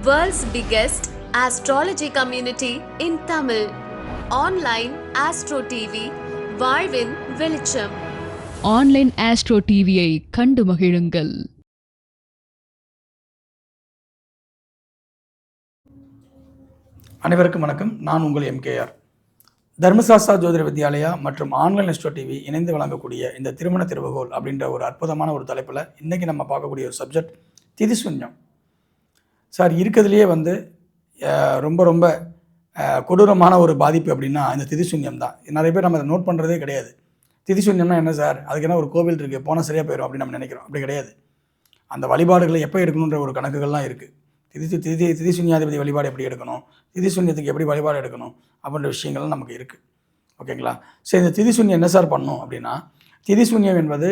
World's biggest astrology community in Tamil. Online Astro TV, வாழ்வின் வெளிச்சம். Online astro டிவியை கண்டு மகிழுங்கள். அனைவருக்கும் வணக்கம். நான் உங்கள் எம்கேஆர். தர்மசாஸ்திரா ஜோதிட வித்யாலயா மற்றும் ஆன்லைன் ஆஸ்ட்ரோ டிவி இணைந்து வழங்கக்கூடிய இந்த திருமண திறவுகோல் அப்படின்ற ஒரு அற்புதமான ஒரு தலைப்பில் இன்றைக்கி நம்ம பார்க்கக்கூடிய ஒரு சப்ஜெக்ட் திதிசூன்யம். சார், இருக்கிறதுலையே ரொம்ப கொடூரமான ஒரு பாதிப்பு அப்படின்னா இந்த திதிசூன்யம் தான். நிறைய பேர் நம்ம அதை நோட் பண்ணுறதே கிடையாது. திதிசூன்யம்னா என்ன சார், அதுக்கு என்ன ஒரு கோவில் இருக்குது, போனால் சரியாக போயிடும் அப்படின்னு நம்ம நினைக்கிறோம். அப்படி கிடையாது. அந்த வழிபாடுகளை எப்போ எடுக்கணுன்ற ஒரு கணக்குகள்லாம் இருக்குது. திதிசூன்யாதிபதி வழிபாடு எப்படி எடுக்கணும், திதிசூன்யத்துக்கு எப்படி வழிபாடு எடுக்கணும் அப்படின்ற விஷயங்கள்லாம் நமக்கு இருக்குது. ஓகேங்களா? சரி, இந்த திதிசூன்யம் என்ன சார் பண்ணணும் அப்படின்னா, திதிசூன்யம் என்பது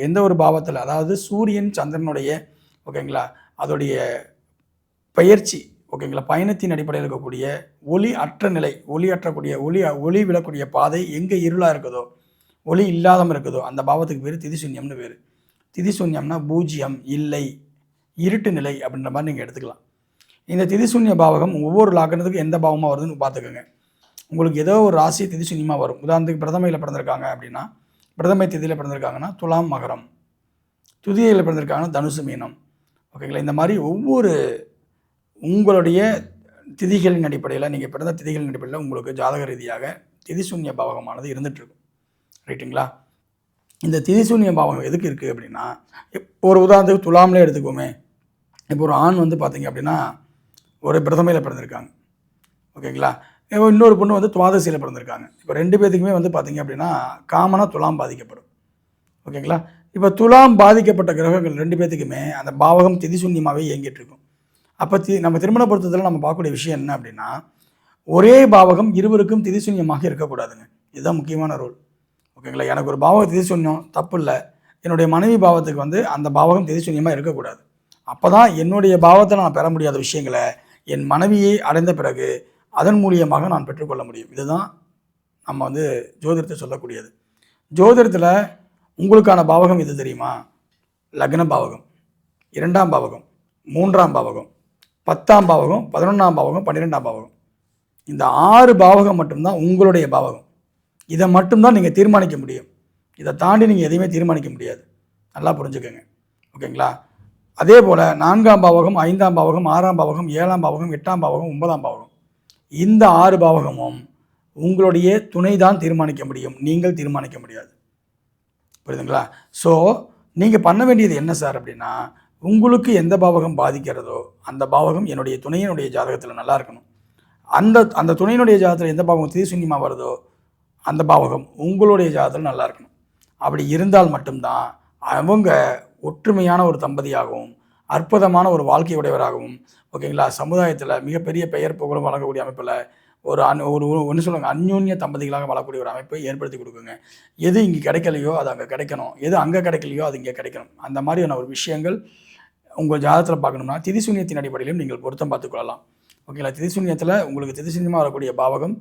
எந்த ஒரு பாவத்தில், அதாவது சூரியன் சந்திரனுடைய ஓகேங்களா அதோடைய பயிற்சி ஓகேங்களா பயணத்தின் அடிப்படையில் இருக்கக்கூடிய ஒளி அற்ற நிலை, ஒளி விழக்கூடிய பாதை எங்கே இருளாக இருக்குதோ, ஒளி இல்லாமல் இருக்குதோ அந்த பாவத்துக்கு பேர் திதிசூன்யம்னு பேர். திதிசூன்யம்னா பூஜ்ஜியம், இல்லை, இருட்டு நிலை அப்படின்ற மாதிரி நீங்கள் எடுத்துக்கலாம். இந்த திதிசூன்ய பாவகம் ஒவ்வொரு லாக்கணத்துக்கும் எந்த பாவமாக வருதுன்னு பார்த்துக்கோங்க. உங்களுக்கு ஏதோ ஒரு ராசி திதிசூன்யமாக வரும். உதாரணத்துக்கு பிரதமையில் பிறந்திருக்காங்க அப்படின்னா, பிரதமை திதியில் பிறந்திருக்காங்கன்னா துலாம் மகரம், துதியில் பிறந்திருக்காங்கன்னா தனுசு மீனம். ஓகேங்களா? இந்த மாதிரி ஒவ்வொரு உங்களுடைய திதிகளின் அடிப்படையில், நீங்கள் பிறந்த திதிகளின் அடிப்படையில் உங்களுக்கு ஜாதக ரீதியாக திதிசூன்ய பாவகமானது இருந்துகிட்ருக்கும். ரைட்டுங்களா? இந்த திதிசூன்ய பாவகம் எதுக்கு இருக்குது அப்படின்னா, ஒரு உதாரணத்துக்கு துலாம்லே எடுத்துக்கோமே. இப்போ ஒரு ஆண் பார்த்தீங்க அப்படின்னா ஒரு பிரதமையில் பிறந்திருக்காங்க. ஓகேங்களா? இப்போ இன்னொரு பொண்ணு துவாதசியில் பிறந்திருக்காங்க. இப்போ ரெண்டு பேர்த்துக்குமே பார்த்தீங்க அப்படின்னா காமனாக துலாம் பாதிக்கப்படும். ஓகேங்களா? இப்போ துலாம் பாதிக்கப்பட்ட கிரகங்கள் ரெண்டு பேர்த்துக்குமே அந்த பாவகம் திதிசூன்யமாகவே இயங்கிட்டு இருக்கும். அப்போ நம்ம திருமண பொருத்தத்தில் நம்ம பார்க்கக்கூடிய விஷயம் என்ன அப்படின்னா, ஒரே பாவகம் இருவருக்கும் திதிசூன்யமாக இருக்கக்கூடாதுங்க. இதுதான் முக்கியமான ரூல். ஓகேங்களா? எனக்கு ஒரு பாவகம் திதிசூன்யம் தப்பு இல்லை, என்னுடைய மனைவி பாவத்துக்கு அந்த பாவகம் திதிசூன்யமாக இருக்கக்கூடாது. அப்போ தான் என்னுடைய பாவத்தை நான் பெற முடியாத விஷயங்களை என் மனைவியை அடைந்த பிறகு அதன் மூலியமாக நான் பெற்றுக்கொள்ள முடியும். இதுதான் நம்ம ஜோதிடத்தை சொல்லக்கூடியது. ஜோதிடத்தில் உங்களுக்கான பாவகம் இது தெரியுமா? லக்ன பாவகம், 2ஆம் பாவகம், 3ஆம் பாவகம், 10ஆம் பாவகம், 11ஆம் பாவகம், 12ஆம் பாவகம். இந்த 6 பாவகம் மட்டும்தான் உங்களுடைய பாவகம். இதை மட்டும்தான் நீங்கள் தீர்மானிக்க முடியும். இதை தாண்டி நீங்கள் எதையுமே தீர்மானிக்க முடியாது. நல்லா புரிஞ்சுக்கோங்க. ஓகேங்களா? அதே போல் 4ஆம் பாவகம், 5ஆம் பாவகம், 6ஆம் பாவகம், 7ஆம் பாவகம், 8ஆம் பாவகம், 9ஆம் பாவகம், இந்த 6 பாவகமும் உங்களுடைய துணை தான் தீர்மானிக்க முடியும், நீங்கள் தீர்மானிக்க முடியாது. புரியுதுங்களா? ஸோ நீங்கள் பண்ண வேண்டியது என்ன சார் அப்படின்னா, உங்களுக்கு எந்த பாவகம் பாதிக்கிறதோ அந்த பாவகம் என்னுடைய துணையினுடைய ஜாதகத்தில் நல்லா இருக்கணும். அந்த துணையினுடைய ஜாதகத்தில் எந்த பாவகம் திதிசூன்யமாக வருதோ அந்த பாவகம் உங்களுடைய ஜாதகத்தில் நல்லா இருக்கணும். அப்படி இருந்தால் மட்டும்தான் அவங்க ஒற்றுமையான ஒரு தம்பதியாகவும் அற்புதமான ஒரு வாழ்க்கை உடையவராகவும், ஓகேங்களா, சமுதாயத்தில் மிகப்பெரிய பெயர் புகழும் வழங்கக்கூடிய அமைப்பில் ஒன்று சொல்லுவாங்க, அந்யோன்ய தம்பதிகளாக வாழக்கூடிய ஒரு அமைப்பை ஏற்படுத்தி கொடுக்குங்க. எது இங்கே கிடைக்கலையோ அது அங்கே கிடைக்கணும், எது அங்கே கிடைக்கலையோ அது இங்கே கிடைக்கணும். அந்த மாதிரியான ஒரு விஷயங்கள் உங்கள் ஜாதகத்தில் பார்க்கணும்னா திதிசூன்யத்தின் அடிப்படையிலும் நீங்கள் பொருத்தம் பார்த்துக்கொள்ளலாம். ஓகேங்களா? திதிசூன்யத்தில் உங்களுக்கு திதிசூன்யமாக வரக்கூடிய பாவகம்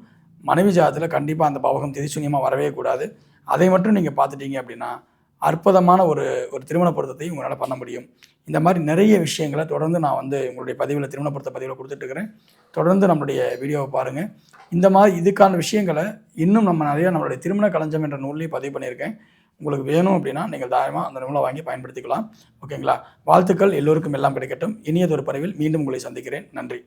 மனைவி ஜாதகத்தில் கண்டிப்பாக அந்த பாவகம் திதிசூன்யமாக வரவே கூடாது. அதை மட்டும் நீங்கள் பார்த்துட்டீங்க அப்படின்னா அற்புதமான ஒரு திருமண பொருத்தத்தை உங்களால் பண்ண முடியும். இந்த மாதிரி நிறைய விஷயங்களை தொடர்ந்து நான் உங்களுடைய பதிவில் திருமண பொருத்த பதிவில் கொடுத்துட்ருக்கிறேன். தொடர்ந்து நம்மளுடைய வீடியோவை பாருங்கள். இந்த மாதிரி இதுக்கான விஷயங்களை இன்னும் நம்மளுடைய திருமண களஞ்சம் என்ற நூல்லையும் பதிவு பண்ணியிருக்கேன். உங்களுக்கு வேணும் அப்படின்னா நீங்கள் தாராளமாக அந்த நூலை வாங்கி பயன்படுத்திக்கலாம். ஓகேங்களா? வாழ்த்துக்கள், எல்லோருக்கும் எல்லாம் கிடைக்கட்டும். இனியதொரு பதிவில் மீண்டும் உங்களை சந்திக்கிறேன். நன்றி.